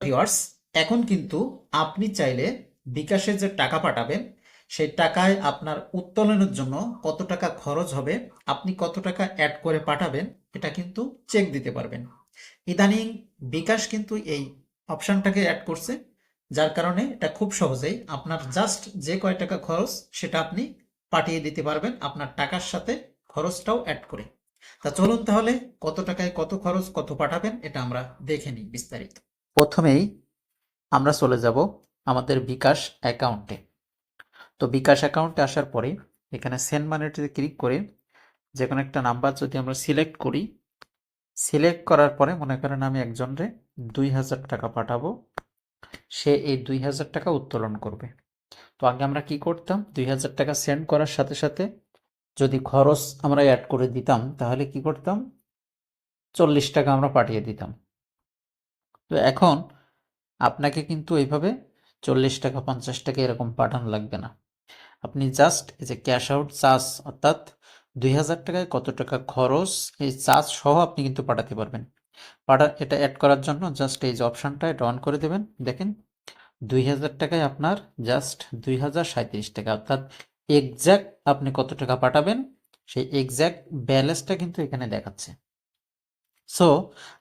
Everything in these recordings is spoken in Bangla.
ভিউয়ার্স, এখন কিন্তু আপনি চাইলে বিকাশে যে টাকা পাঠাবেন সেই টাকায় আপনার উত্তোলনের জন্য কত টাকা খরচ হবে, আপনি কত টাকা অ্যাড করে পাঠাবেন এটা কিন্তু চেক দিতে পারবেন। ইদানিং বিকাশ কিন্তু এই অপশনটাকে অ্যাড করছে, যার কারণে এটা খুব সহজেই আপনার জাস্ট যে কয় টাকা খরচ সেটা আপনি পাঠিয়ে দিতে পারবেন আপনার টাকার সাথে খরচটাও অ্যাড করে। তা চলুন তাহলে কত টাকায় কত খরচ কত পাঠাবেন এটা আমরা দেখে নিই বিস্তারিত। প্রথমেই আমরা চলে যাব আমাদের বিকাশ অ্যাকাউন্টে। তো বিকাশ অ্যাকাউন্টে আসার পরে এখানে সেন্ড মানিতে ক্লিক করে যে কোনো একটা নাম্বার যদি আমরা সিলেক্ট করি, সিলেক্ট করার পরে মনে করেন আমি একজনরে 2000 টাকা পাঠাবো, সে এই 2000 টাকা উত্তোলন করবে। তো আগে আমরা কি করতাম, 2000 টাকা সেন্ড করার সাথে সাথে যদি খরচ আমরা অ্যাড করে দিতাম তাহলে কি করতাম, 40 টাকা আমরা পাঠিয়ে দিতাম। তো এখন আপনাকে কিন্তু এইভাবে 40 টাকা 50 টাকা এরকম পাঠানো লাগবে না। আপনি জাস্ট এই যে ক্যাশ আউট চার্জ, অর্থাৎ 2000 টাকায় কত টাকা খরচ, এই চার্জ সহ আপনি কিন্তু পাঠাতে পারবেন। এটা অ্যাড করার জন্য জাস্ট এই যে অপশানটা এটা অন করে দেবেন। দেখেন 2000 টাকায় আপনার জাস্ট 2037 টাকা, অর্থাৎ এক্স্যাক্ট আপনি কত টাকা পাঠাবেন সেই এক্স্যাক্ট ব্যালেন্সটা কিন্তু এখানে দেখাচ্ছে। সো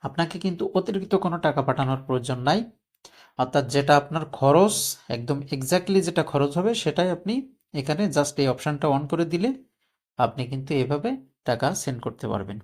আপনাকে কিন্তু অতিরিক্ত কোনো টাকা পাঠানোর প্রয়োজন নাই, অর্থাৎ যেটা আপনার খরচ একদম এক্স্যাক্টলি যেটা খরচ হবে সেটাই আপনি এখানে জাস্ট এই অপশানটা অন করে দিলে আপনি কিন্তু এভাবে টাকা সেন্ড করতে পারবেন।